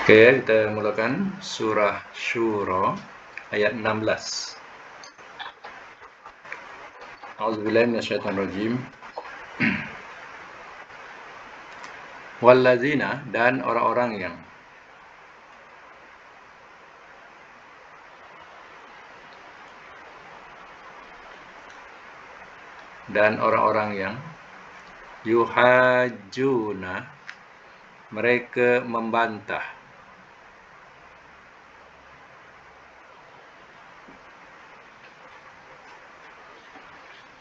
Oke, kita mulakan surah Syura ayat 16. A'udzubillahi minasyaitonirrajim. Wallazina, dan orang-orang yang yuhajjuna, mereka membantah,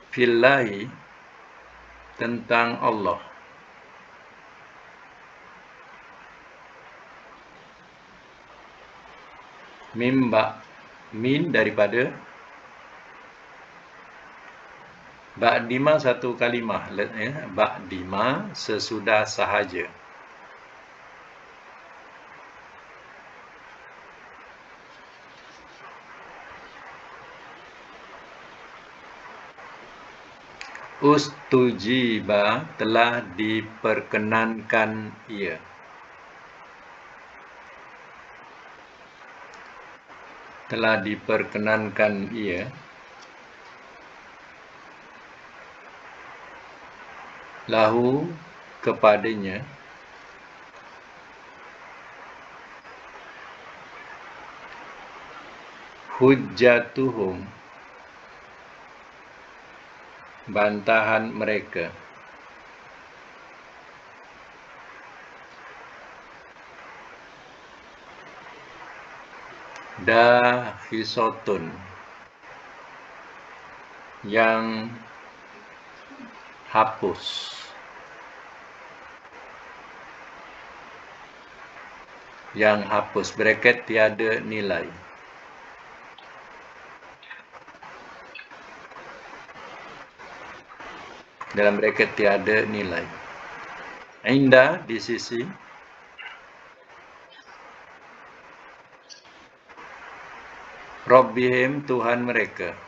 fillahi, tentang Allah, min daripada ba'dima satu kalimah, ba'dima sesudah sahaja, ustujiba, telah diperkenankan ia, lahu, kepadanya, hujjatuhum, bantahan mereka, dahisotun, yang hapus, bracket tiada nilai. Dalam bracket tiada nilai. Inda, di sisi, Rabbihim, Tuhan mereka,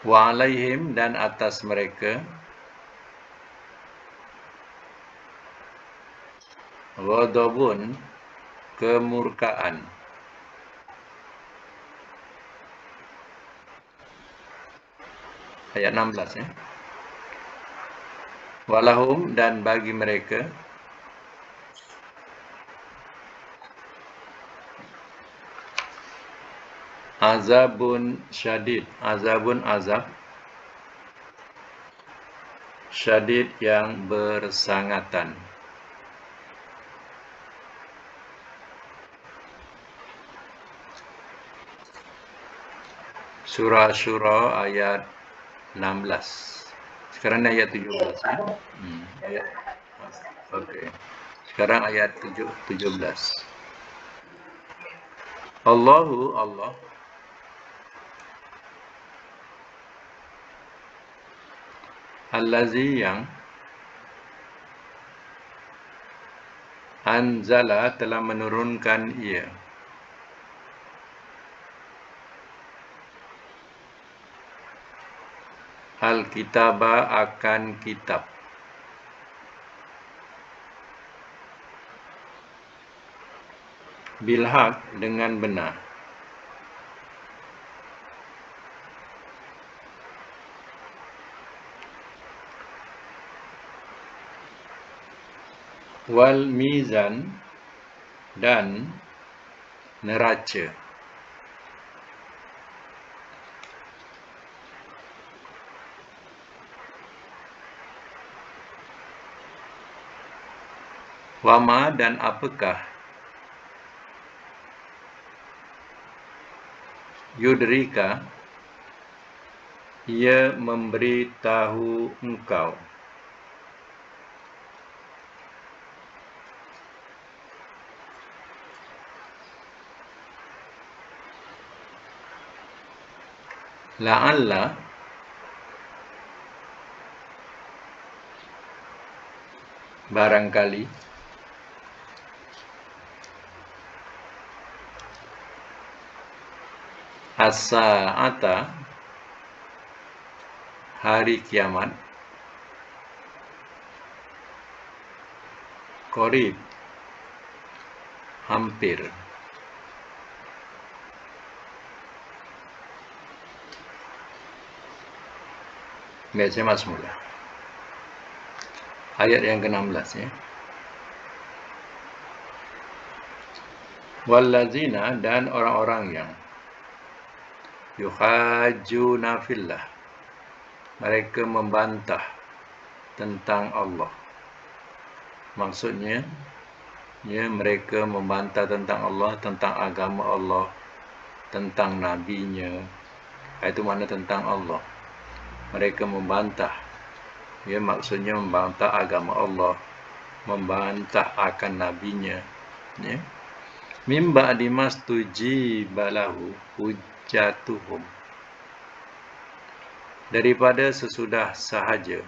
wa alaihim, dan atas mereka, ghadabun, kemurkaan. Ayat 16 ya. Walahum, dan bagi mereka, azabun syadid, azab syadid, yang bersangatan. Surah Syura ayat 16. Sekarang ayat 17 ya. Ayat. Okey. Sekarang ayat 17. Allah, allazi, yang anzala, telah menurunkan ia, al-kitaba, akan kitab, bilhaq, dengan benar, wal mizan, dan neraca, wama, dan apakah, yudrika, ia memberitahu engkau, la'alla, barangkali, as-sa'ata, hari kiamat, Qarib, hampir. Baik, saya masuk mula. Ayat yang ke-16 ya. Wallazina, dan orang-orang yang yuhajjuna fillah, mereka membantah tentang Allah. Maksudnya ya, mereka membantah tentang Allah, tentang agama Allah, tentang nabinya. Itu mana tentang Allah. Mereka membantah. Ya, maksudnya membantah agama Allah, membantah akan nabinya. Ya. Min ba'di mastujiba lahu hujjatuhum, daripada sesudah sahaja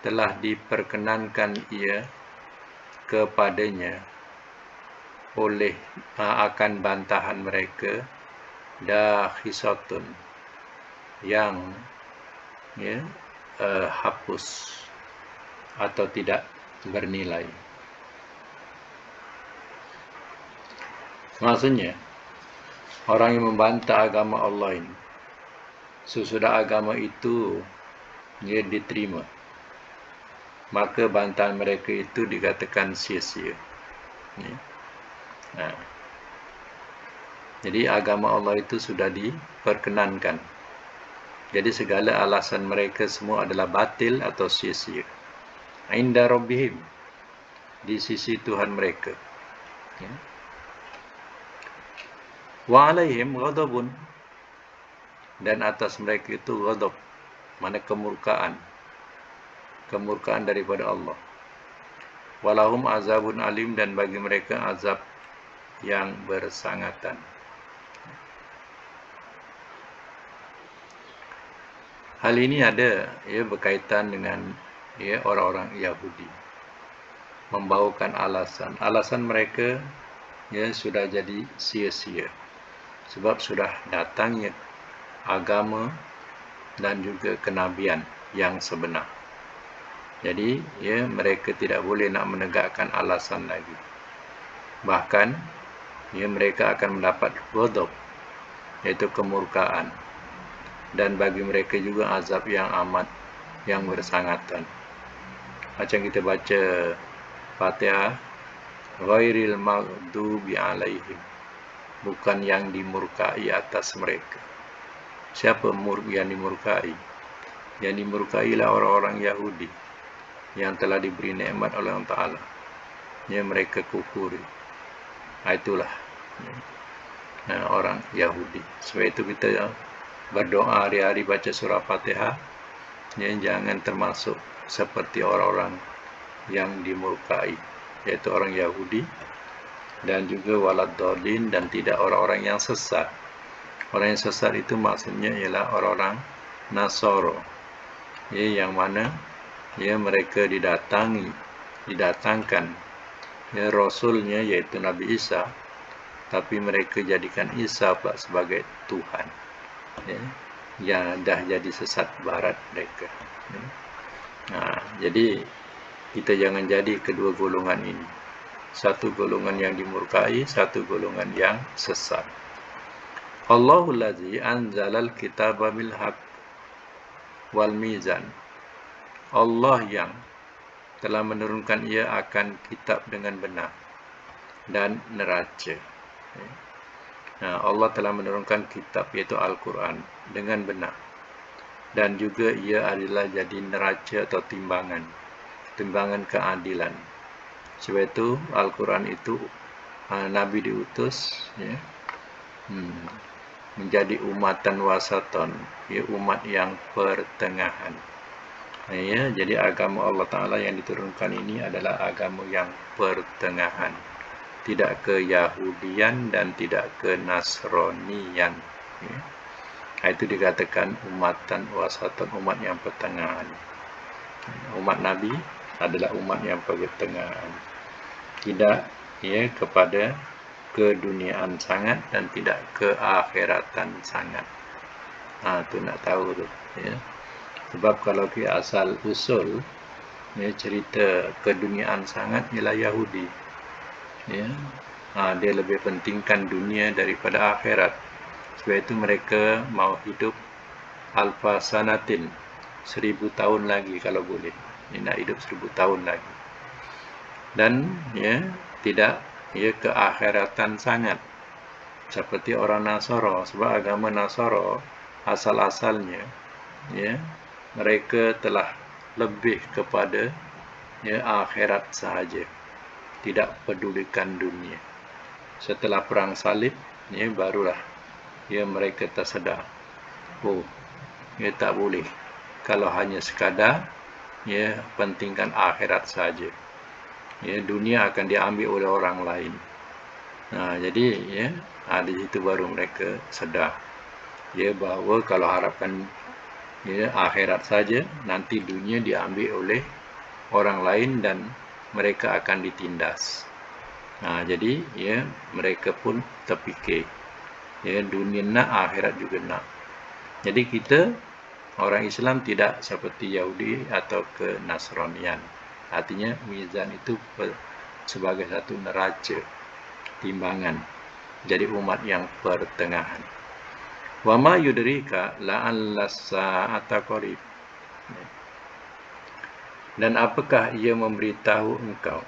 telah diperkenankan ia kepadanya oleh akan bantahan mereka dakhisatun, yang ya, hapus atau tidak bernilai. Maksudnya orang yang membantah agama Allah ini, sesudah agama itu dia diterima, maka bantahan mereka itu dikatakan sia-sia. Ya. Nah, jadi agama Allah itu sudah diperkenankan. Jadi segala alasan mereka semua adalah batil atau sia-sia. Inda rabbihim, di sisi Tuhan mereka. Ya. Wa alaihim ghadabun, dan atas mereka itu ghadab, mana kemurkaan. Kemurkaan daripada Allah. Walahum azabun alim, dan bagi mereka azab yang bersangatan. Hal ini ada ya berkaitan dengan ya orang-orang Yahudi. Membawakan alasan mereka ya sudah jadi sia-sia. Sebab sudah datangnya agama dan juga kenabian yang sebenar. Jadi ya mereka tidak boleh nak menegakkan alasan lagi. Bahkan ya mereka akan mendapat ghadab, yaitu kemurkaan, dan bagi mereka juga azab yang amat yang bersangatan. Macam kita baca Fatihah, ghairil maghdubi alaihim, bukan yang dimurkai atas mereka. Siapa yang dimurkai? Yang dimurkai lah orang-orang Yahudi yang telah diberi nikmat oleh Allah Ta'ala. Ya, mereka kufuri. Itulah orang Yahudi. Sebab itu kita berdoa hari-hari baca surah Fatihah, ya, jangan termasuk seperti orang-orang yang dimurkai, yaitu orang Yahudi, dan juga waladdallin, dan tidak orang-orang yang sesat. Orang yang sesat itu maksudnya ialah orang-orang Nasara, ya, yang mana ya mereka didatangkan ya rasulnya, yaitu Nabi Isa, tapi mereka jadikan Isa pula sebagai Tuhan. Ya, yang dah jadi sesat barat mereka. Ya. Nah, jadi kita jangan jadi kedua golongan ini. Satu golongan yang dimurkai, satu golongan yang sesat. Allahul ladzi anzalal kitaba bil haqq wal mizan. Allah yang telah menurunkan ia akan kitab dengan benar dan neraca. Nah, Allah telah menurunkan kitab, yaitu Al-Quran, dengan benar, dan juga ia adalah jadi neraca atau timbangan keadilan. Sebab itu Al-Quran itu Nabi diutus ya, menjadi umatan wasaton, ya, umat yang pertengahan. Ya, jadi agama Allah Ta'ala yang diturunkan ini adalah agama yang pertengahan, tidak ke Yahudian dan tidak ke Nasranian. Ya. Itu dikatakan umatan wasaton, umat yang pertengahan. Umat Nabi adalah umat yang pertengahan, tidak ya kepada keduniaan sangat dan tidak ke akhiratan sangat. Tu nak tahu tu ya. Sebab kalau kita asal usul ya, cerita keduniaan sangat ialah Yahudi. Ya. Dia lebih pentingkan dunia daripada akhirat. Sebab itu mereka mau hidup alfa sanatin, 1000 tahun lagi kalau boleh. Dia nak hidup 1000 tahun lagi. Dan ya, tidak ya keakhiratan sangat seperti orang Nasara. Sebab agama Nasara asal-asalnya ya, mereka telah lebih kepada ya akhirat sahaja, tidak pedulikan dunia. Setelah perang salib ya, barulah ya mereka tersedar, oh ya tak boleh kalau hanya sekadar ya pentingkan akhirat saja, ya dunia akan diambil oleh orang lain. Jadi ya di situ baru mereka sedar ya bahawa kalau harapkan ya akhirat saja, nanti dunia diambil oleh orang lain dan mereka akan ditindas. Jadi ya mereka pun terfikir ya dunia nak, akhirat juga nak. Jadi kita orang Islam tidak seperti Yahudi atau ke Nasranian. Artinya mizan itu sebagai satu neraca timbangan, jadi umat yang pertengahan. Wa ma yudrika la'alla sa'ata qarib. Dan apakah ia memberitahu engkau?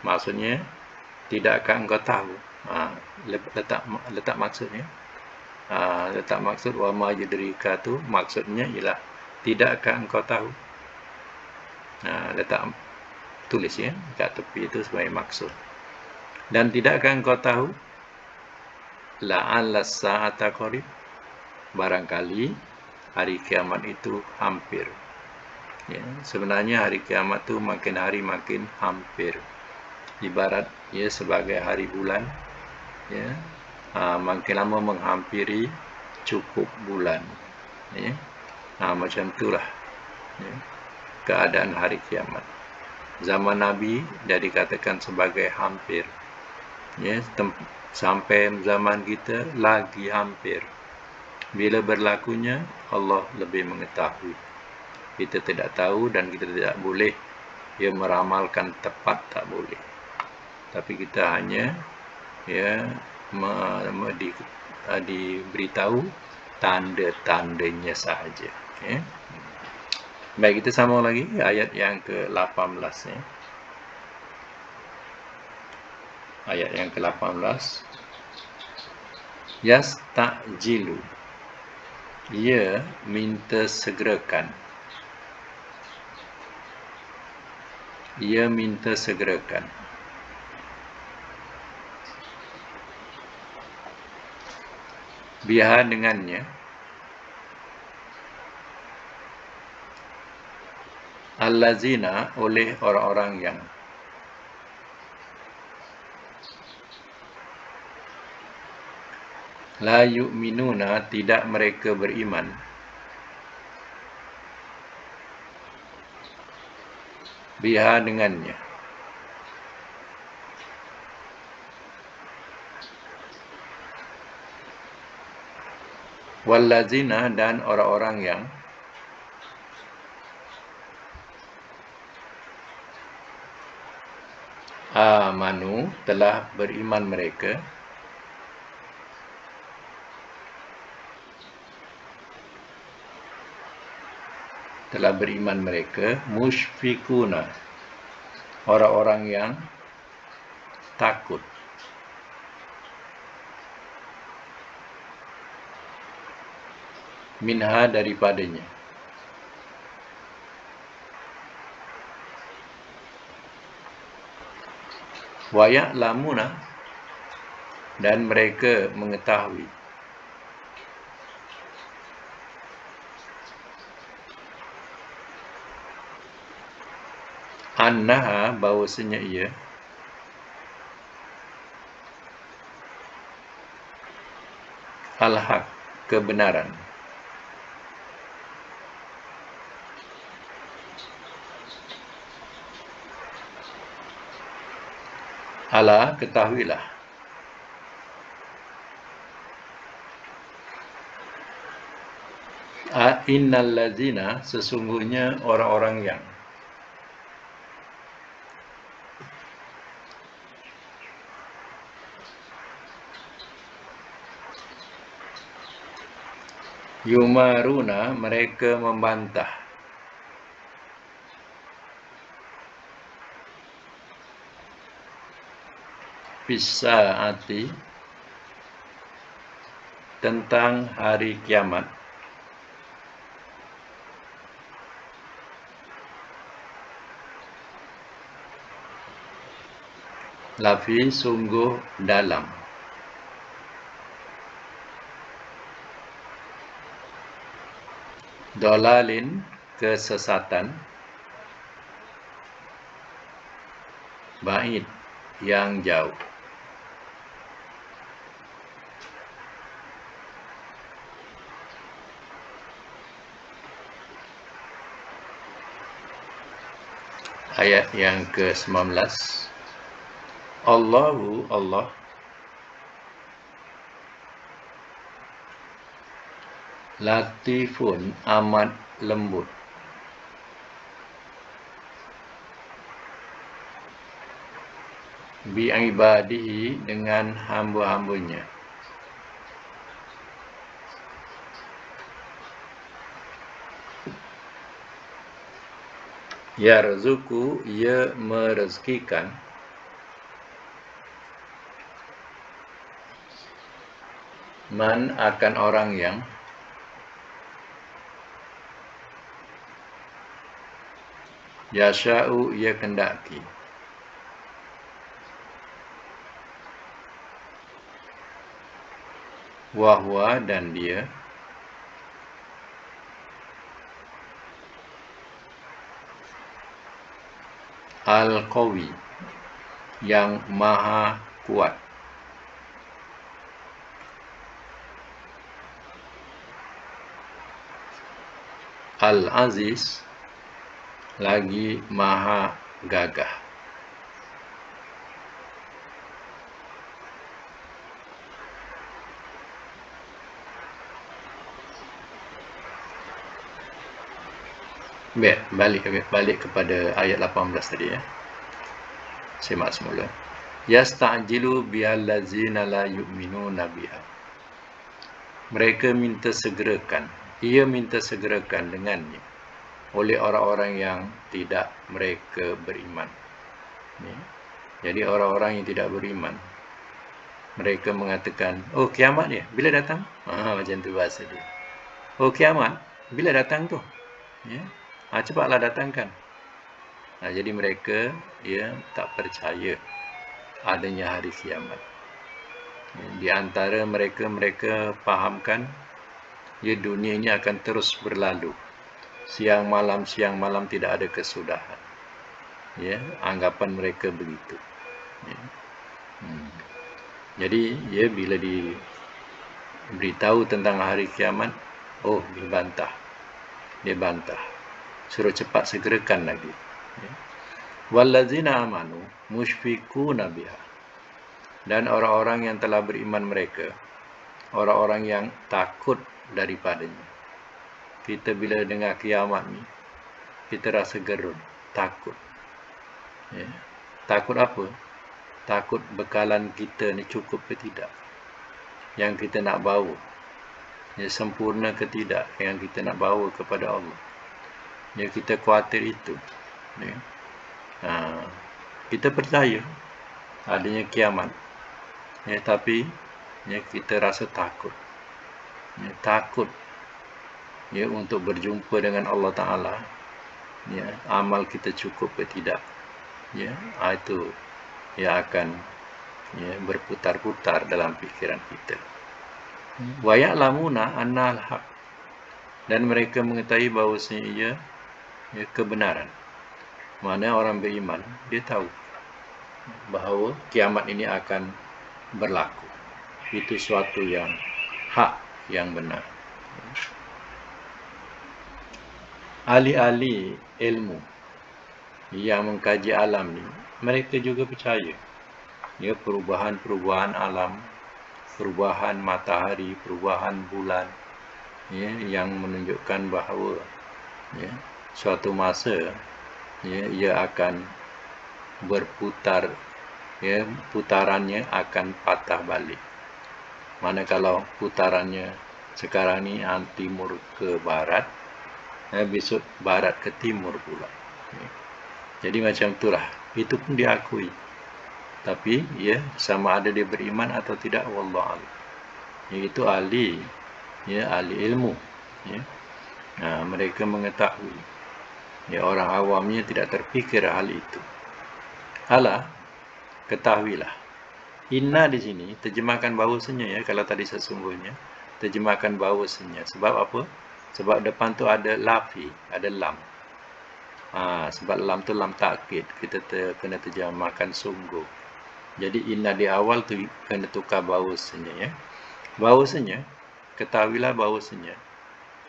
Maksudnya, tidakkah engkau tahu? Letak maksudnya. Letak maksud wa ma yudrika tu maksudnya ialah tidakkah engkau tahu? Letak tulis ya kat tepi itu sebagai maksud. Dan tidakkah engkau tahu la'alla sa'ata qarib? Barangkali hari kiamat itu hampir. Ya, sebenarnya hari kiamat itu makin hari makin hampir. Ibarat ya sebagai hari bulan, ya, makin lama menghampiri cukup bulan. Ya. Macam itulah ya, keadaan hari kiamat. Zaman Nabi dah dikatakan sebagai hampir. Ya, sampai zaman kita lagi hampir. Bila berlakunya, Allah lebih mengetahui. Kita tidak tahu dan kita tidak boleh ya meramalkan tepat, tak boleh. Tapi kita hanya ya diberitahu tanda-tandanya sahaja. Okay. Baik, kita sambung lagi ayat yang ke-18 ya. Ayat yang ke-18. Yasta'jilu, ia minta segerakan. Ia minta segerakan. Biha dengannya, allazina oleh orang-orang yang la yu'minuna tidak mereka beriman, biha dengannya, wallazina dan orang-orang yang amanu telah beriman mereka, musyfikuna orang-orang yang takut, minha daripadanya, wa ya'lamuna dan mereka mengetahui, annaha bahawasanya ia al-haq kebenaran, ala ketahuilah, innal ladzina sesungguhnya orang-orang yang Yumaruna, mereka membantah. Fisaati, tentang hari kiamat. Lafi, sungguh dalam. Dolalin, kesesatan. Ba'id, yang jauh. Ayat yang ke-19. Allahu, Allah, latifun, amat lembut. Bi'ibadihi, dengan hamba-hambanya. Yarzuku, ia merezkikan. Man, akan orang yang. Yasha'u, ia kendaki. Wahwa, dan dia. Al-Qawi, yang maha kuat. Al-Aziz, lagi maha gagah. Balik kepada ayat 18 tadi ya. Simak semula. Yasta'jilu bihallazina la yu'minuna biha. Mereka minta segerakan. Ia minta segerakan dengannya oleh orang-orang yang tidak mereka beriman. Jadi orang-orang yang tidak beriman, mereka mengatakan, oh kiamat ni bila datang? Macam tu bahasa dia. Oh kiamat bila datang tu? Ya. Cepatlah datangkan. Jadi mereka tak percaya adanya hari kiamat. Di antara mereka fahamkan dunia ini akan terus berlalu. Siang malam tidak ada kesudahan. Anggapan mereka begitu. Jadi bila diberitahu tentang hari kiamat, dia bantah. Suruh cepat segerakan lagi. Wallazina amanu musyfiquna biha. Dan orang-orang yang telah beriman mereka, orang-orang yang takut daripadanya. Kita bila dengar kiamat ni, kita rasa gerun, takut. Takut apa? Takut bekalan kita ni cukup ke tidak? Yang kita nak bawa, sempurna ke tidak yang kita nak bawa kepada Allah? Kita khawatir itu. Kita percaya adanya kiamat, tapi kita rasa takut. Takut untuk berjumpa dengan Allah Ta'ala. Amal kita cukup ke tidak? Itu akan berputar-putar dalam fikiran kita. Wa ya'lamuna annal haq, dan mereka mengetahui bahawasanya ia kebenaran. Mana orang beriman, dia tahu bahawa kiamat ini akan berlaku. Itu suatu yang hak, yang benar. Ahli-ahli ilmu yang mengkaji alam ni, mereka juga percaya perubahan-perubahan alam, perubahan matahari, perubahan bulan, yang menunjukkan bahawa suatu masa ia akan berputar, putarannya akan patah balik. Mana kalau putarannya Sekarang ni timur ke barat, besok barat ke timur pula. Jadi macam itulah. Itu pun diakui. Tapi ya, sama ada dia beriman atau tidak, wallahu a'lam. Iaitu ahli, ya, ahli ilmu, ya. Mereka mengetahui. Ya, orang awamnya tidak terfikir hal itu. Alah, ketahuilah. Inna di sini terjemahkan bahawasanya, ya, kalau tadi sesungguhnya terjemahkan bahawasanya. Sebab apa? Sebab depan tu ada lafi, ada lam. Sebab lam tu lam takkid, kita kena terjemahkan sungguh. Jadi inna di awal tu kena tukar bahawasanya, ya. Bahawasanya, ketahuilah bahawasanya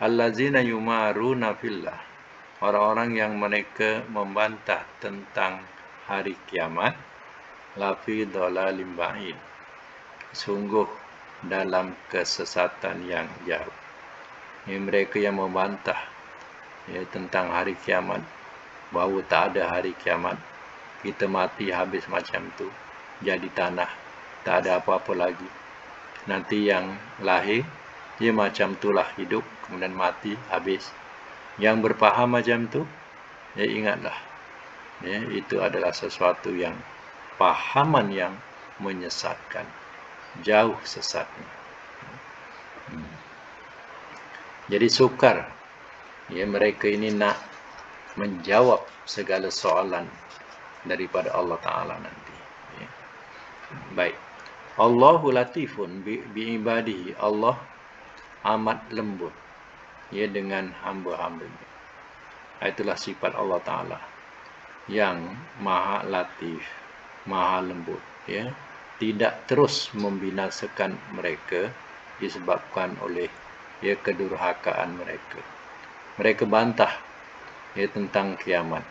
allazina yumaruna fillah, orang-orang yang mereka membantah tentang hari kiamat, lafi dhalalim ba'id, sungguh dalam kesesatan yang jauh. Ini mereka yang membantah, ya, tentang hari kiamat, bahawa tak ada hari kiamat, kita mati habis macam tu, jadi tanah, tak ada apa-apa lagi. Nanti yang lahir, dia macam itulah hidup, kemudian mati, habis. Yang berfaham macam tu, ya, ingatlah, ya, itu adalah sesuatu yang pahaman yang menyesatkan, jauh sesatnya. Jadi sukar, ya, mereka ini nak menjawab segala soalan daripada Allah Ta'ala nanti, ya. Baik. Allahu latifun bi'ibadihi, Allah amat lembut, ya, dengan hamba-hambanya. Itulah sifat Allah Ta'ala yang maha latif, maha lembut, ya. Tidak terus membinasakan mereka disebabkan oleh, ya, kedurhakaan mereka. Mereka bantah, ya, tentang kiamat.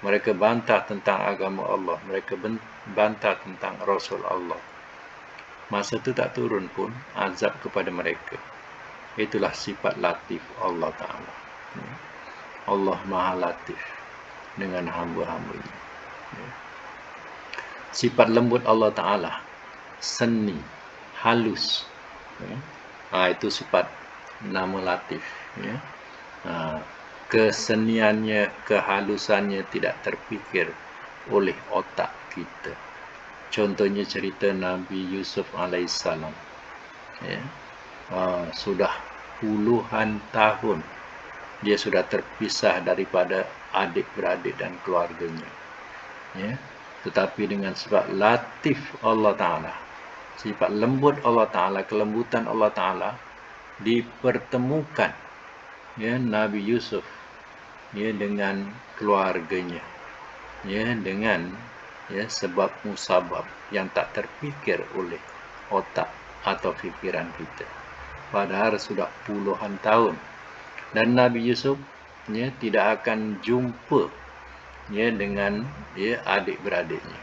Mereka bantah tentang agama Allah. Mereka bantah tentang Rasul Allah. Masa itu tak turun pun azab kepada mereka. Itulah sifat latif Allah Ta'ala. Allah maha latif dengan hamba-hambanya. Sifat lembut Allah Ta'ala, seni, halus, ya. Itu sifat nama latif, ya. Keseniannya, kehalusannya tidak terfikir oleh otak kita. Contohnya cerita Nabi Yusuf alaihissalam, ya. Sudah puluhan tahun dia sudah terpisah daripada adik-beradik dan keluarganya, ya. Tetapi dengan sifat latif Allah Ta'ala, sifat lembut Allah Ta'ala, kelembutan Allah Ta'ala, dipertemukan, ya, Nabi Yusuf, ya, dengan keluarganya, ya, dengan, ya, sebab musabab yang tak terfikir oleh otak atau fikiran kita. Padahal sudah puluhan tahun. Dan Nabi Yusuf, ya, tidak akan jumpa, ya, dengan, ya, adik-beradiknya.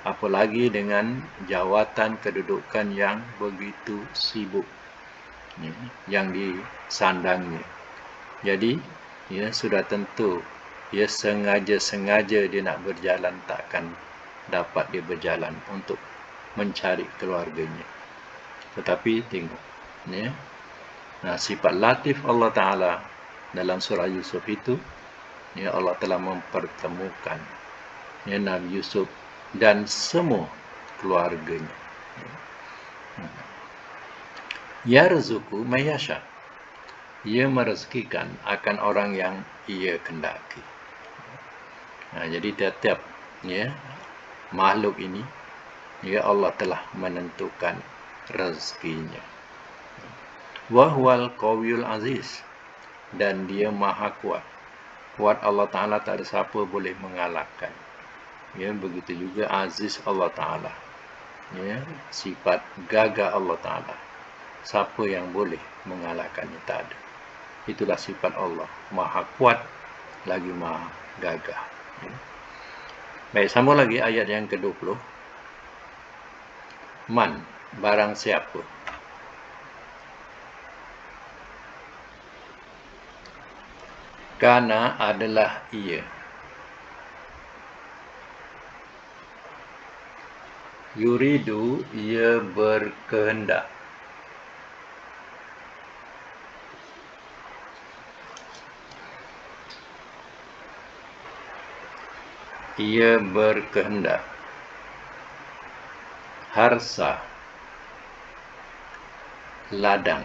Apalagi dengan jawatan kedudukan yang begitu sibuk, ya, yang disandangnya. Jadi, ya, sudah tentu, ya, sengaja-sengaja dia nak berjalan, takkan dapat dia berjalan untuk mencari keluarganya. Tetapi tengok, ya, sifat latif Allah Ta'ala dalam surah Yusuf itu, ya, Allah telah mempertemukan, ya, Nabi Yusuf dan semua keluarganya. Yarzuqu mayyasha, ia merezekikan akan orang yang ia kendaki. Jadi tiap-tiap, ya, makhluk ini, ya, Allah telah menentukan rezekinya. Wahwal qawiyul aziz, dan dia maha kuat. Kuat Allah Ta'ala, tak ada siapa boleh mengalahkan. Ya, begitu juga aziz Allah Ta'ala, ya, sifat gagah Allah Ta'ala, siapa yang boleh mengalahkannya? Tak ada. Itulah sifat Allah, maha kuat lagi maha gagah, ya. Baik, sambung lagi ayat yang ke-20. Man, barang siapa. Kana adalah ia. Yuridu, ia berkehendak. ia berkehendak. Harsa, ladang.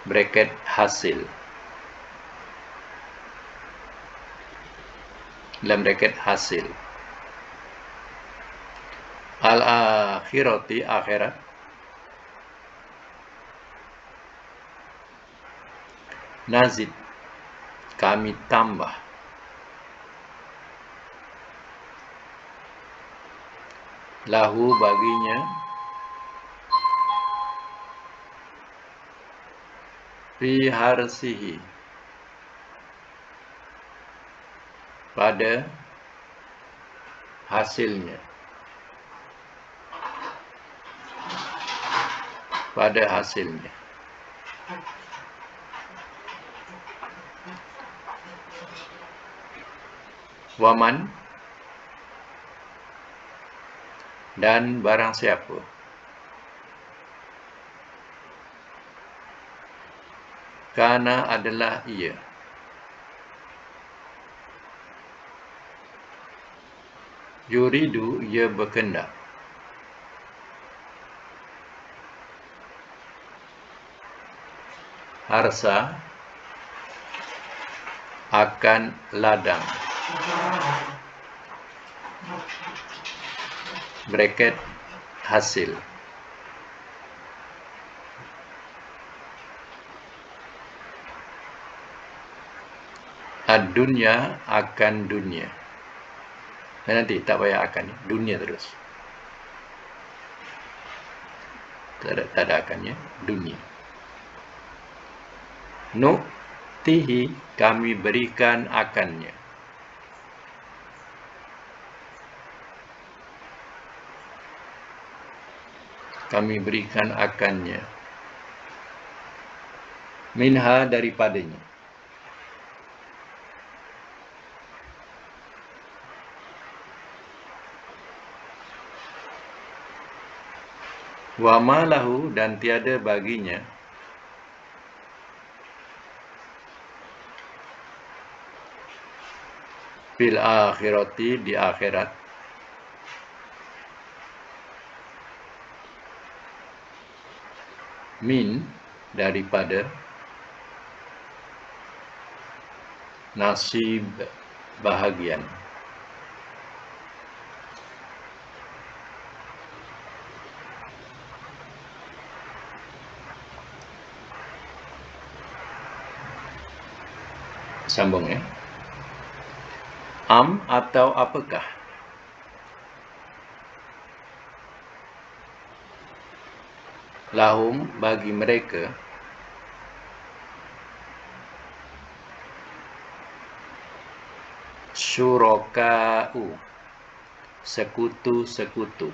Bracket hasil. Dalam bracket hasil. Al-akhirati, akhirat. Nazid, kami tambah. Lahu, baginya. Fi harsihi, pada hasilnya. Pada hasilnya. Waman, dan barang siapa. Kana, adalah ia. Yuridu, ia berkehendak. Harsa, akan ladang. Bracket hasil. Ad-dunya, akan dunia. Dan nanti tak payah akan, dunia terus. Tak ada akannya, dunia. Nu'tihi, kami berikan akannya. Kami berikan akannya. Minha, daripadanya. Wa ma lahu, dan tiada baginya. Fil akhirati, di akhirat. Min, daripada. Nasib, bahagian. Sambung ya. Am, atau apakah. Lahum, bagi mereka. Syuraka'u, sekutu-sekutu.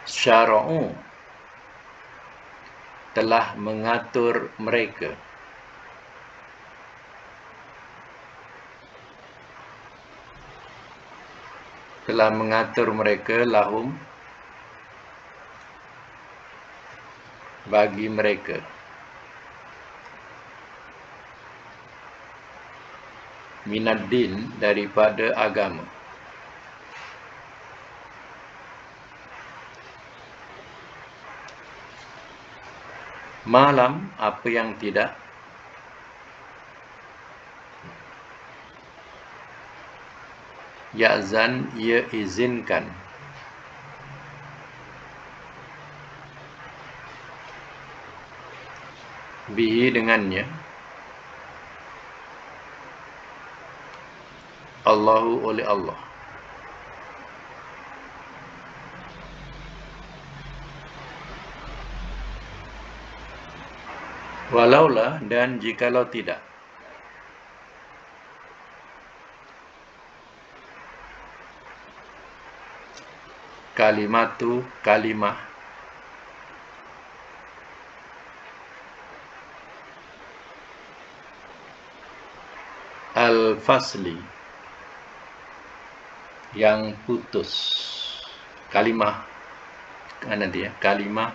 Syara'u, telah mengatur mereka. Telah mengatur mereka, lahum, bagi mereka. Minaddin, daripada agama. Malam, apa yang tidak. Ya'zan, ia izinkan. Bihi, dengannya. Allahu, oleh Allah. Walaulah, dan jikalau tidak. Kalimatu, kalimah. Al-fasli, yang putus. kalimah nanti ya, kalimah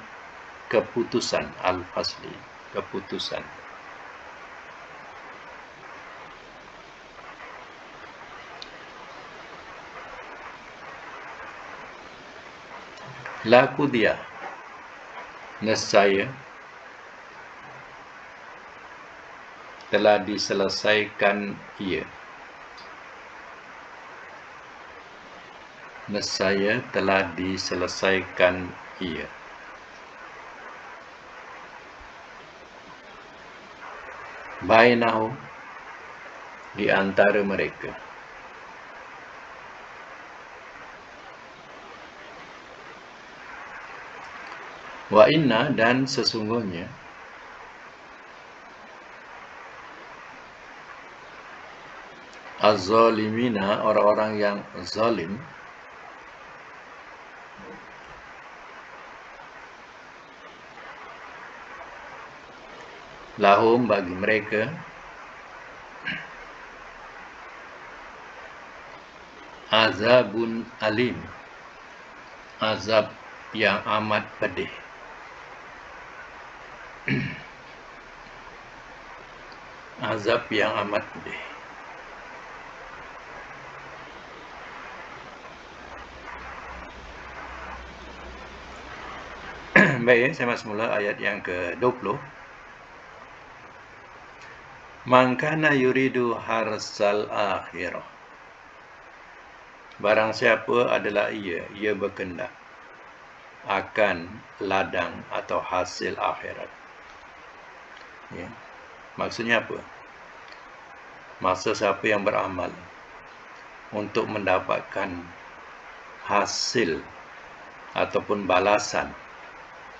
keputusan al-fasli, keputusan. Laku dia, nescaya telah diselesaikan ia. Nescaya telah diselesaikan ia. Bainahum, di antara mereka. Wa inna, dan sesungguhnya, az-zalimina, orang-orang yang zalim, lahum, bagi mereka, azabun alim, azab yang amat pedih. Azab yang amat pedih. Baik, saya masuk mula ayat yang ke-20. Man kana yuridu harsal akhirah. Barang siapa adalah ia berkehendak akan ladang atau hasil akhirat. Ya. Maksudnya apa? Maksud siapa yang beramal untuk mendapatkan hasil ataupun balasan,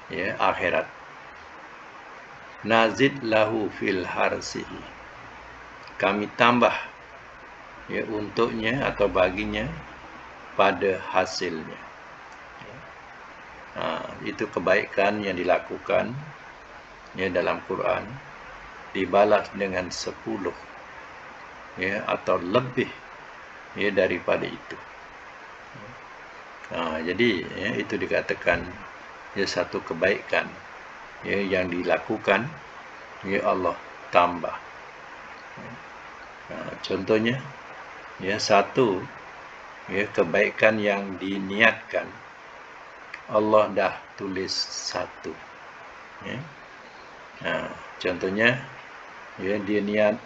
ya, akhirat. Nazid lahu fil harsihi. Kami tambah, ya, untuknya atau baginya pada hasilnya. Itu kebaikan yang dilakukan, ya, dalam Quran dibalas dengan 10, ya, atau lebih, ya, daripada itu. Jadi, ya, itu dikatakan, ya, satu kebaikan, ya, yang dilakukan, ya, Allah tambah. Contohnya, ya, satu, ya, kebaikan yang diniatkan, Allah dah tulis 1. Ya. Contohnya, ya, dia niat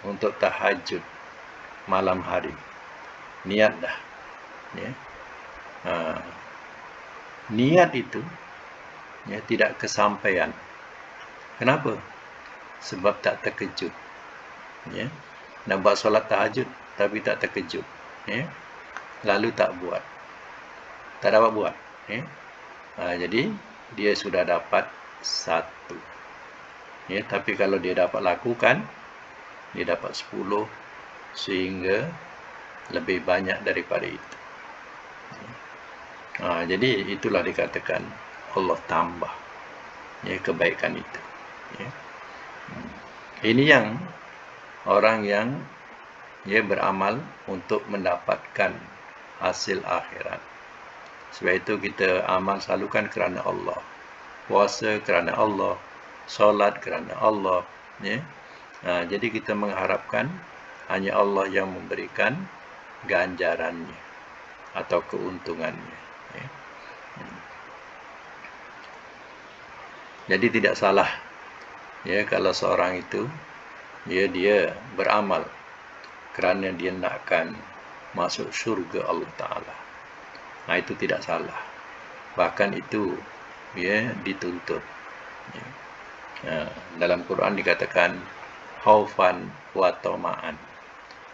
untuk tahajud malam hari, niat dah. Ya. Niat itu, ya, tidak kesampaian. Kenapa? Sebab tak terkejut. Ya. Nak buat solat tahajud tapi tak terkejut. Ya. Lalu tak buat. Tak dapat buat. Ya. Jadi dia sudah dapat 1. Ya, tapi kalau dia dapat lakukan, dia dapat 10 sehingga lebih banyak daripada itu. Jadi itulah dikatakan Allah tambah, ya, kebaikan itu. Ya. Ini yang orang yang, ya, beramal untuk mendapatkan hasil akhirat. Sebab itu kita amal selalu kan kerana Allah. Puasa kerana Allah, solat kerana Allah. Ya. Jadi kita mengharapkan hanya Allah yang memberikan ganjarannya atau keuntungannya. Ya. Jadi tidak salah, ya, kalau seorang itu, ya, dia beramal kerana dia nakkan masuk syurga Allah Ta'ala. Itu tidak salah. Bahkan itu, ya, dituntut. Ya. Dalam Quran dikatakan khaufan wa tama'an.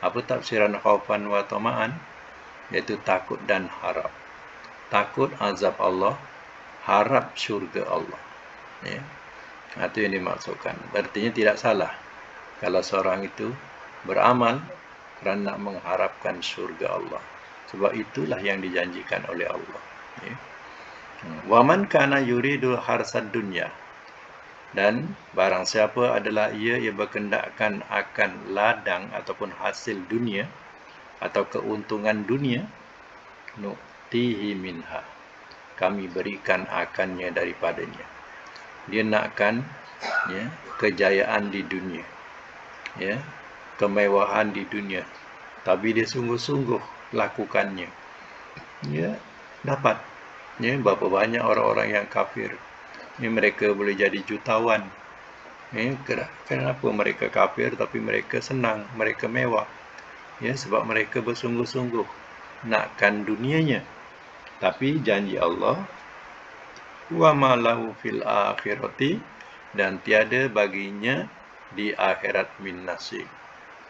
Apa tafsiran khaufan wa tama'an? Iaitu takut dan harap. Takut azab Allah, harap syurga Allah. Ya. Itu yang dimaksudkan. Artinya tidak salah kalau seorang itu beramal kerana mengharapkan syurga Allah. Sebab itulah yang dijanjikan oleh Allah. Ya. Wa man kana yuridul harsad dunya. Dan barang siapa adalah ia berkehendakkan akan ladang ataupun hasil dunia atau keuntungan dunia, nu'tihi minha. Kami berikan akannya daripadanya. Dia nakkan ya, kejayaan di dunia, ya, kemewahan di dunia, tapi dia sungguh-sungguh lakukannya, ya, dapat. Ya, berapa banyak orang-orang yang kafir, ini mereka boleh jadi jutawan. Kenapa mereka kafir tapi mereka senang, mereka mewah? Ya, sebab mereka bersungguh-sungguh nakkan dunianya. Tapi janji Allah, wa ma lahu fil akhirati, dan tiada baginya di akhirat min nasib,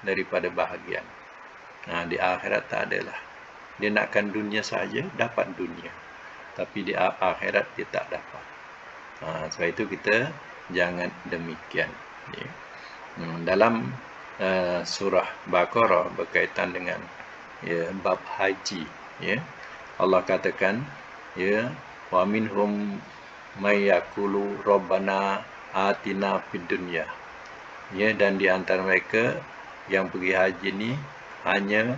daripada bahagian. Di akhirat tak adalah. Dia nakkan dunia saja, dapat dunia. Tapi di akhirat dia tak dapat. Sebab itu kita jangan demikian. Ya. Dalam surah Baqarah berkaitan dengan bab haji, ya, Allah katakan, ya, wa minhum may yaqulu rabbana atina fid dunya. Ya, dan di antara mereka yang pergi haji ini hanya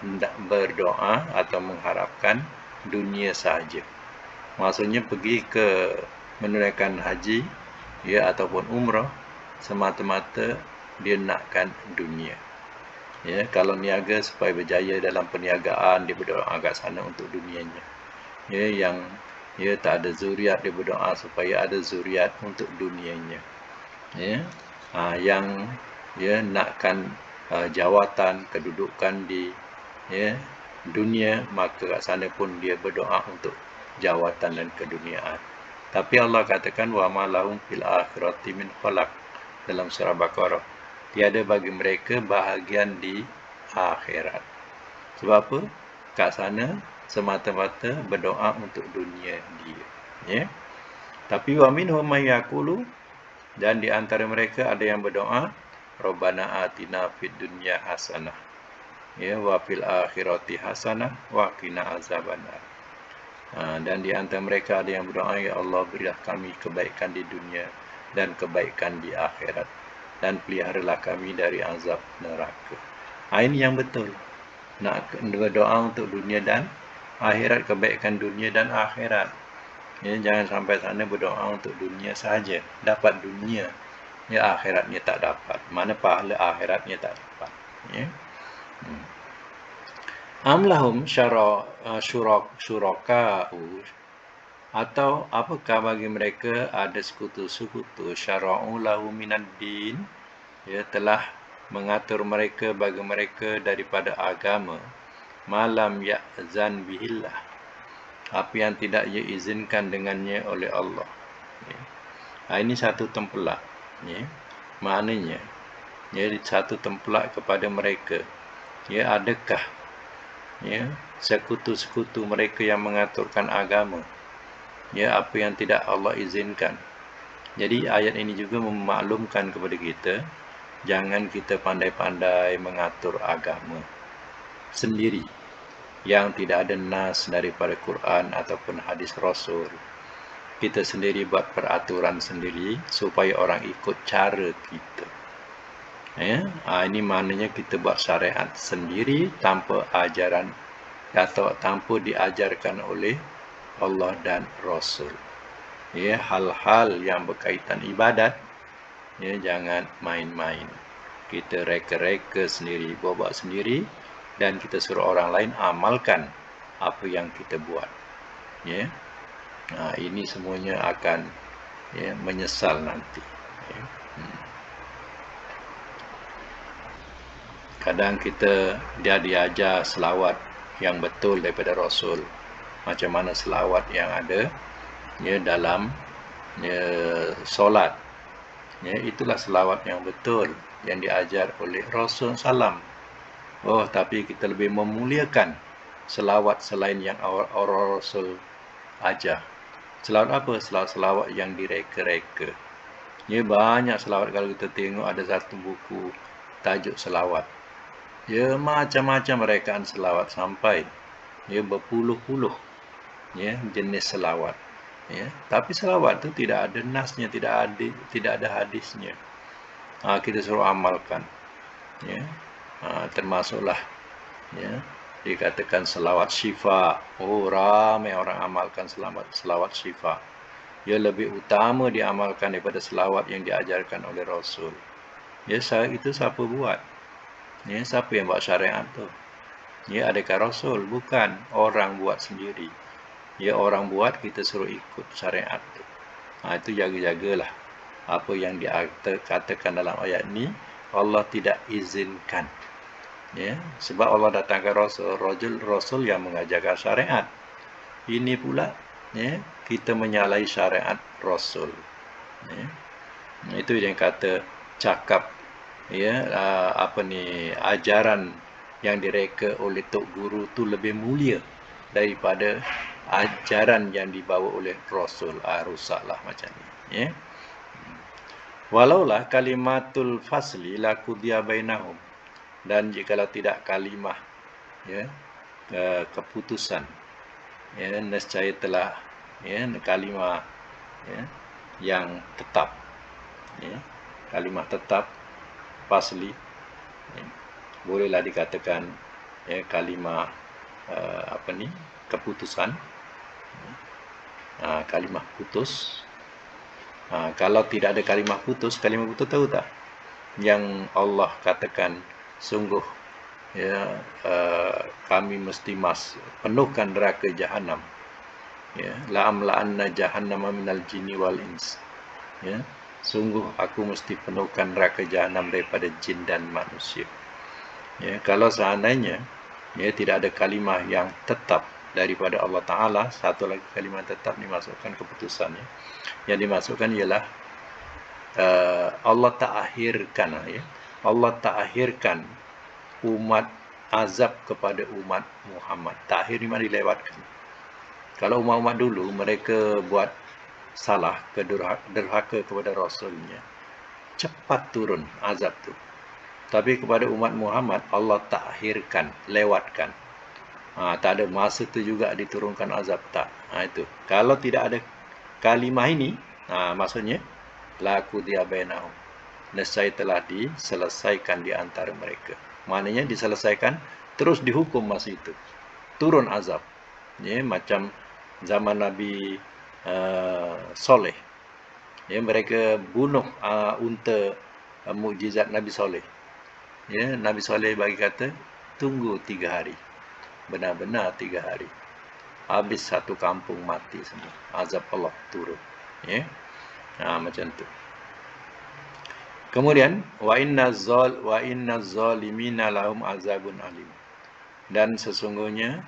hendak berdoa atau mengharapkan dunia sahaja. Maksudnya pergi ke menunaikan haji, ya, ataupun umrah semata-mata dia nakkan dunia. Ya, kalau niaga supaya berjaya dalam perniagaan, dia berdoa agak sana untuk dunianya. Ya, yang tak ada zuriat, dia berdoa supaya ada zuriat untuk dunianya. Ya, yang nakkan jawatan, kedudukan di dunia, maka kat sana pun dia berdoa untuk jawatan dan keduniaan. Tapi Allah katakan wa ma lahum fil akhirati min khalaq dalam surah Baqarah. Tiada bagi mereka bahagian di akhirat. Sebab apa? Kat sana semata-mata berdoa untuk dunia dia. Ya. Tapi wa minhum may yaqulu, dan di antara mereka ada yang berdoa, Rabbana atina fid dunya hasanah, ya, wa fil akhirati hasanah wa qina azabannar. Dan di antara mereka ada yang berdoa, ya Allah, berilah kami kebaikan di dunia dan kebaikan di akhirat, dan peliharalah kami dari azab neraka. Ini yang betul. Nak berdoa untuk dunia dan akhirat, kebaikan dunia dan akhirat. Ya, jangan sampai sana berdoa untuk dunia saja, dapat dunia, ya, akhiratnya tak dapat. Mana pahala akhiratnya tak dapat. Ya. Amlahum syuraka'u, atau apakah bagi mereka ada sekutu-sekutu, syara'u lahu minad din, ya, telah mengatur mereka bagi mereka daripada agama, malam ya'zan bihillah, apa yang tidak ia izinkan dengannya oleh Allah. Ya. Ini satu tempelak. Ya. Maknanya, ya, satu tempelak kepada mereka. Ya, adakah, ya, sekutu-sekutu mereka yang mengaturkan agama, ya, apa yang tidak Allah izinkan. Jadi ayat ini juga memaklumkan kepada kita, jangan kita pandai-pandai mengatur agama sendiri yang tidak ada nas daripada Quran ataupun hadis Rasul. Kita sendiri buat peraturan sendiri supaya orang ikut cara kita. Ya, ini maknanya kita buat syariat sendiri tanpa ajaran atau tanpa diajarkan oleh Allah dan Rasul. Ya, hal-hal yang berkaitan ibadat, ya, jangan main-main. Kita reka-reka sendiri, buat sendiri, dan kita suruh orang lain amalkan apa yang kita buat. Ya, ini semuanya akan, ya, menyesal nanti. Ya. Kadang kita diajar selawat yang betul daripada Rasul, macam mana selawat yang ada, ya, dalam, ya, solat. Ya, itulah selawat yang betul yang diajar oleh Rasul Sallam. Oh, tapi kita lebih memuliakan selawat selain yang Rasul ajar. Selawat apa? Selawat yang direka-reka. Ya, banyak selawat. Kalau kita tengok ada satu buku tajuk selawat, ya, macam-macam rekaan selawat, sampai, ya, berpuluh-puluh, ya, jenis selawat. Ya, tapi selawat itu tidak ada nasnya, tidak ada hadisnya. Kita suruh amalkan. Ya, termasuklah, ya, dikatakan selawat syifa. Oh, ramai orang amalkan selawat syifa. Ia lebih utama diamalkan daripada selawat yang diajarkan oleh Rasul. Ya, itu siapa buat? Ya, siapa yang buat syariat tu? Ya, adakah Rasul? Bukan. Orang buat sendiri. Ya, orang buat, kita suruh ikut syariat tu. Itu jaga-jagalah. Apa yang dikatakan dalam ayat ni, Allah tidak izinkan. Ya, sebab Allah datangkan Rasul yang mengajarkan syariat. Ini pula, ya, kita menyalahi syariat Rasul. Ya. Itu yang kata cakap, ya, ajaran yang direka oleh Tok Guru tu lebih mulia daripada ajaran yang dibawa oleh Rasul. Rusaklah macam ni. Ya. Walaulah kalimatul fasli la qudiya bainahum, dan jikalau tidak kalimah, ya, keputusan, ya, nescaya telah, ya, kalimah, ya, yang tetap, ya, kalimah tetap fasli, ya, bolehlah dikatakan, ya, kalimah keputusan, kalimah putus. Kalau tidak ada kalimah putus tahu tak yang Allah katakan, sungguh, ya, kami mesti penuhkan neraka jahanam, ya, la'amla'anna jahannama minal jinni wal ins, ya, sungguh aku mesti penuhkan neraka jahanam daripada jin dan manusia. Ya, kalau seandainya, ya, tidak ada kalimah yang tetap daripada Allah Ta'ala, satu lagi kalimah tetap dimasukkan keputusannya. Yang dimasukkan ialah Allah ta'akhirkan, ya, Allah ta'akhirkan umat azab kepada umat Muhammad. Ta'akhir ni mana dilewatkan. Kalau umat-umat dulu mereka buat salah, derhaka kepada Rasulnya, cepat turun azab tu. Tapi kepada umat Muhammad, Allah ta'akhirkan, lewatkan. Tak ada masa tu juga diturunkan azab, tak. Itu. Kalau tidak ada kalimah ini, maksudnya la qudiya bainahum, nescaya telah diselesaikan di antara mereka. Maknanya diselesaikan, terus dihukum masa itu. Turun azab. Ya, macam zaman Nabi Soleh. Ya, mereka bunuh unta mukjizat Nabi Soleh. Ya, Nabi Soleh bagi kata, tunggu 3 hari. Benar-benar 3 hari. Habis satu kampung mati semua. Azab Allah turun. Ya. Macam tu. Kemudian wa inna zalimina lahum azabun alim. Dan sesungguhnya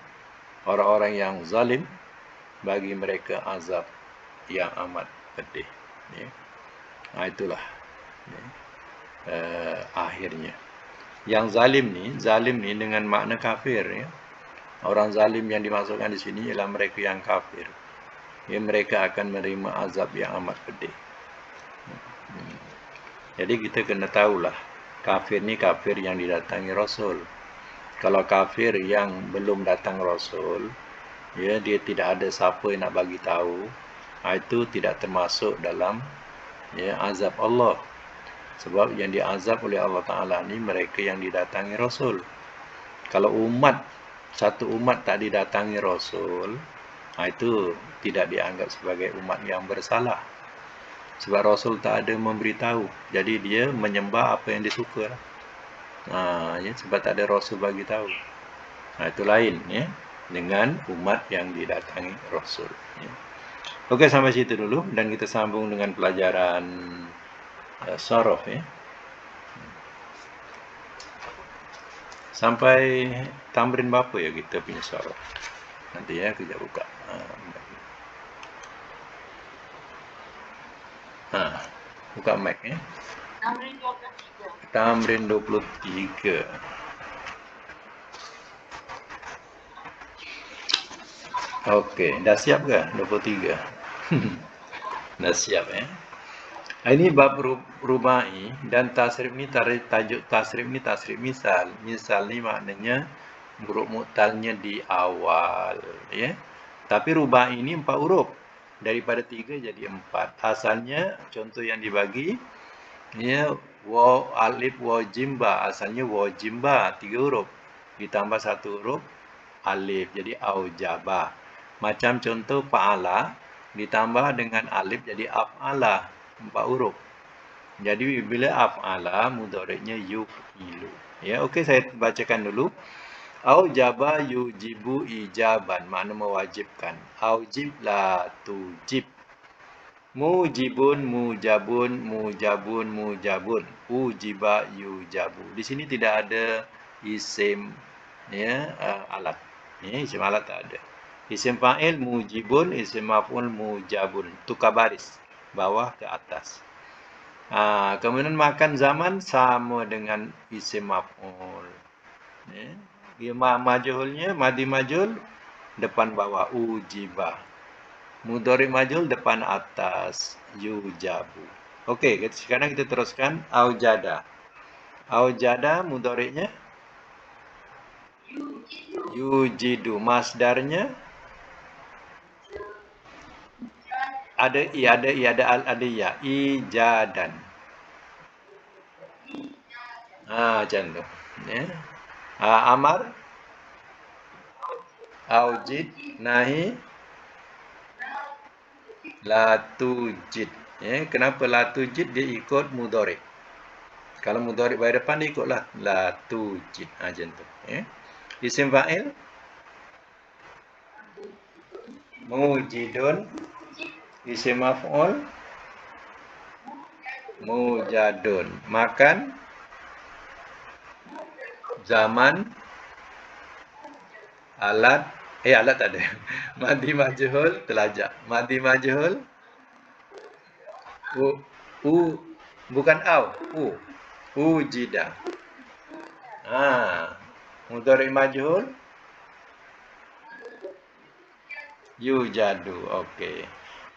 orang-orang yang zalim, bagi mereka azab yang amat pedih. Ya. Itulah, ya, akhirnya. Yang zalim ni dengan makna kafir, ya. Orang zalim yang dimasukkan di sini ialah mereka yang kafir. Ya, mereka akan menerima azab yang amat pedih. Jadi kita kena tahulah, kafir ni kafir yang didatangi Rasul. Kalau kafir yang belum datang Rasul, ya, dia tidak ada siapa yang nak bagi tahu, itu tidak termasuk dalam, ya, azab Allah. Sebab yang diazab oleh Allah Ta'ala ni mereka yang didatangi Rasul. Kalau satu umat tak didatangi Rasul, itu tidak dianggap sebagai umat yang bersalah. Sebab Rasul tak ada memberitahu. Jadi dia menyembah apa yang dia suka. Ya, sebab tak ada Rasul bagi tahu. Itu lain, ya, dengan umat yang didatangi Rasul. Ya. Okey, sampai situ dulu. Dan kita sambung dengan pelajaran Saraf, ya. Sampai tamrin berapa ya kita punya Saraf? Nanti, ya, kejap buka. Buka mic, ya. Tamrin 23. Okey, dah siap ke 23? Dah siap, ya. Ini bab rubai, dan tasrif ni tajuk tasrif ni tasrif misal. Misal ni maknanya huruf mu'talnya di awal, ya. Tapi rubai ini 4 huruf. Daripada 3 jadi 4. Asalnya contoh yang dibagi, ya, alif wa jim ba, asalnya wa jim ba 3 huruf. Ditambah 1 huruf alif. Jadi aujaba. Macam contoh fa'ala ditambah dengan alif jadi af'ala. 4 huruf. Jadi bila af'ala mudhari'nya yuf'ilu. Ya, okey, saya bacakan dulu. Aujaba yujibu ijaban, makna mewajibkan. Aujib la tujib. Mujibun mujabun mujabun mujabun. Ujiba yujabu. Di sini tidak ada isim ya alat. Ya, isim alat tak ada. Isim fa'il mujibun, isim maf'ul mujabun. Tukar baris bawah ke atas. Kemudian makan zaman sama dengan isim maf'ul. Ya. Dia majhulnya madi majhul depan bawah ujiba. Mudhari majhul depan atas yujabu. Okey, sekarang kita teruskan aujada. Aujada mudhari'nya yujidu. Masdarnya ada ya, ijadan. Macam tu. Ya. Amar aujid nahi la tujid. Ya, kenapa la tujid? Dia ikut mudhari'. Kalau mudhari' baris depan dia ikutlah la tujid. Macam tu. Ya. Isim fa'il mujidun. Isim maf'ul mujadun. Makan zaman alat alat tak ada. Madi majhul telajak. Madi majhul bukan ujida. Mudhari majhul yujadu. Okey.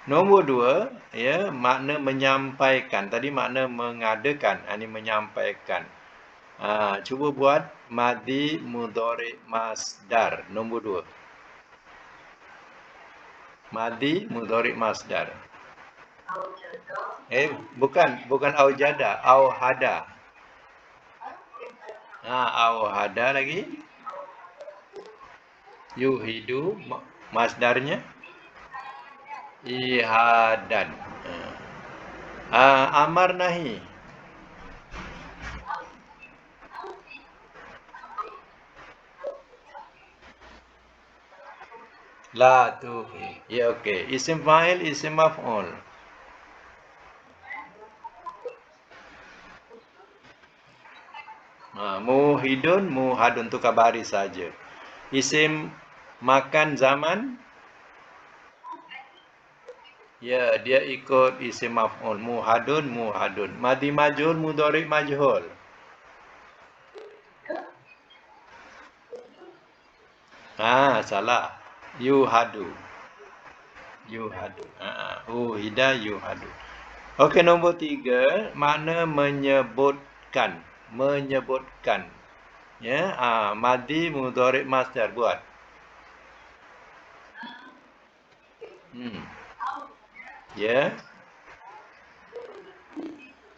Nombor 2 ya, makna menyampaikan. Tadi makna mengadakan, ini menyampaikan. Cuba buat madi mudhari masdar nombor 2. Madi mudhari masdar. Bukan aujada, auhada. Auhada lagi. Yuhidu masdarnya ihadan. Amar nahi. La tuhi. Ya, okey. Isim fa'il, isim maf'ul. Muhidun, muhadun tu kabari saja. Isim makan zaman. Ya, dia ikut isim maf'ul. Muhadun, muhadun. Madi majhul, mudhari majhul. Salah. Yuhadu. Yuhadu. Uhida yuhadu. Okey, nombor 3, makna menyebutkan. Menyebutkan. Ya, madi mudhari masdar buat. Ya.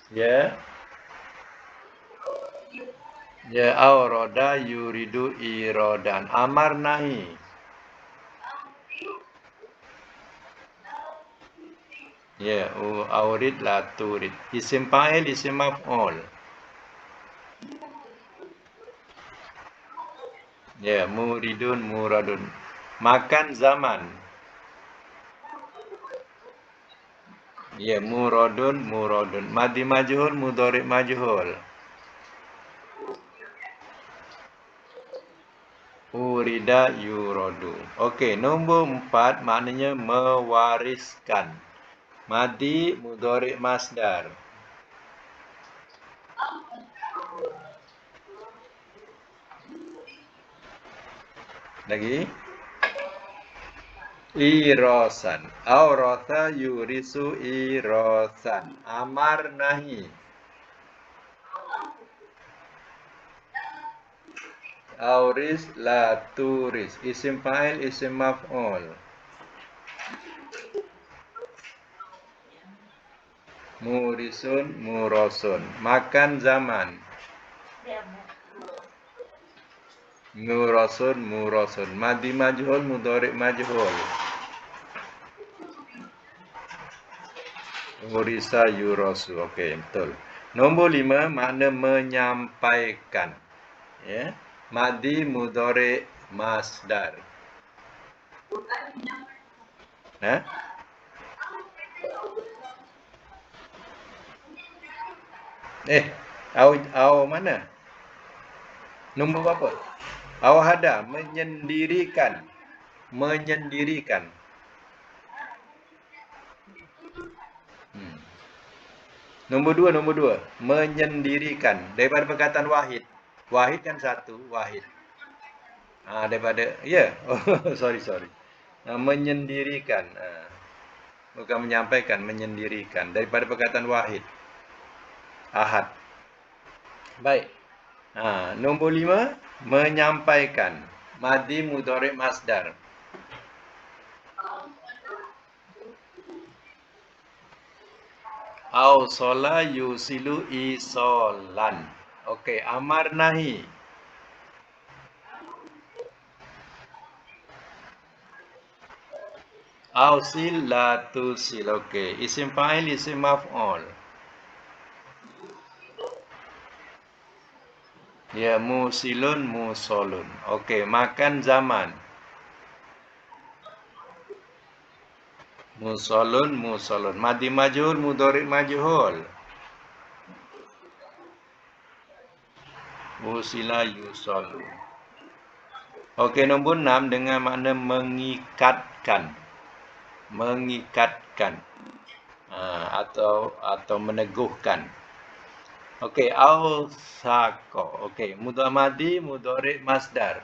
Ya. Ya, aurada yuridu iradan. Amar nahi. Ya, aurid la turid. Isim fa'il, isim maf'ul. Ya, muridun, muradun. Makan zaman. Ya, muradun, muradun. Madi majhul, mudhari majhul. Urida yuradu. Okey, nombor 4 maknanya mewariskan. Madi mudhari masdar. Lagi. Irosan. Auratha yurisu irosan. Amar nahi. Auris la turis. Isim fa'il, isim maf'ul. Murisun, murosun. Makan zaman. Murasun, murasun. Madi majhul, mudhari majhul. Urisa yurasu. Okey, betul. Nombor 5, makna menyampaikan. Ya. Madi mudhari masdar. Ha? Awak mana? Nombor berapa? Awak ada menyendirikan. Menyendirikan. Hmm. Nombor dua. Menyendirikan. Daripada perkataan wahid. Wahid kan satu, wahid. Daripada, ya. Yeah. sorry. Menyendirikan. Bukan menyampaikan, menyendirikan. Daripada perkataan wahid. Ahad. Baik. Nombor 5, menyampaikan. Madi mudhari masdar. Sola yusilu isolan. Okey, amar nahi. Sil la tusil. Okey, isim fa'il, isim maf'ul. Ya, musilun, musolun. Okey, makan zaman. Musolun, musolun. Madi majhul, mudhari majhul. Usila yusolun. Okey, nombor 6 dengan makna mengikatkan. Mengikatkan. Atau meneguhkan. Okey, awsaqo. Okey, mudhari madi, mudhari masdar.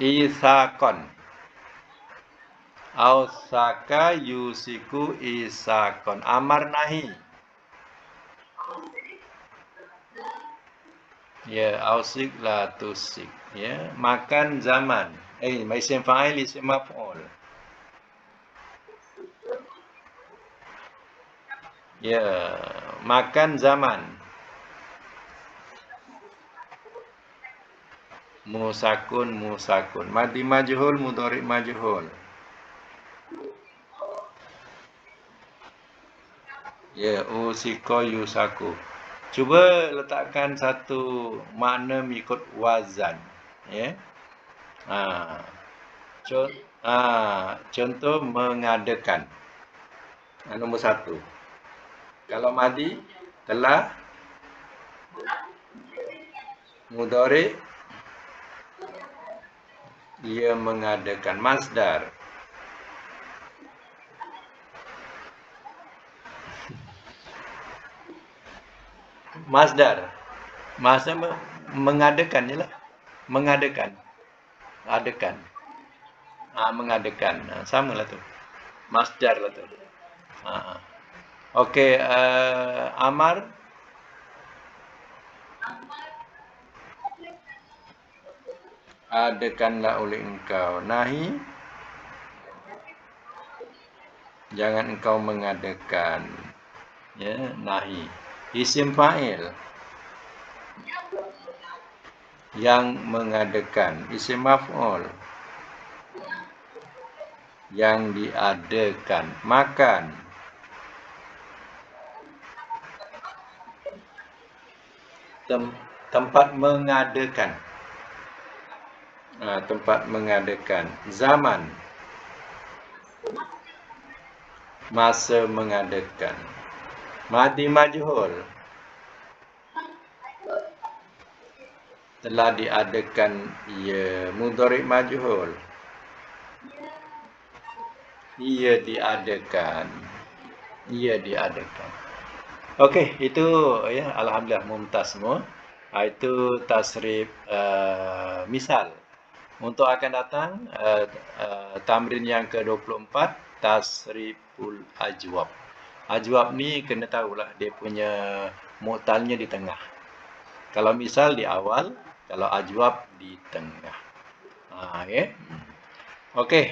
Isakon. Ausaka yusiku isakon. Amar nahi. Ya, ausik la tusik. Ya, makan zaman. Isim fa'il, isim maf'ul. Ya, makan zaman. Musakun, musakun. Madi majhul, mudhari majhul. Ya, usiko yusaku. Cuba letakkan satu makna mengikut wazan. Ya. Contoh mengadakan. Nombor 1. Kalau madi telah, mudhari ia mengadakan. Masdar. Masdar. Masa mengadakan je lah. Mengadakan. Adakan. Mengadakan. Sama lah tu. Masdar lah tu. Okey, amar. Adakanlah oleh engkau. Nahi. Jangan engkau mengadakan. Ya, nahi. Isim fa'il. Yang mengadakan. Isim maf'ul. Yang diadakan. Makan. Tempat mengadakan. Tempat mengadakan. Zaman. Masa mengadakan. Madi majhul. Telah diadakan ia. Mudhari majhul. Ia diadakan. Ia diadakan. Okey, itu ya, alhamdulillah mumtaz semua. Itu tasrif misal. Untuk akan datang tamrin yang ke-24 tasriful ajwab. Ajwab ni kena tahulah dia punya mu'talnya di tengah. Kalau misal di awal, kalau ajwab di tengah. Okay. Okey.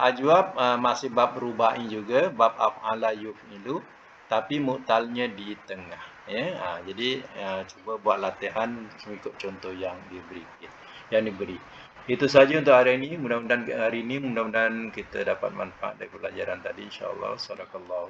Ajwab masih bab rubai juga, bab af'ala yuf'ilu. tapi mu'talnya di tengah. Ya, jadi cuba buat latihan mengikut contoh yang diberi. Itu saja untuk hari ini. Mudah-mudahan kita dapat manfaat dari pelajaran tadi, insyaallah. Sadaqallahu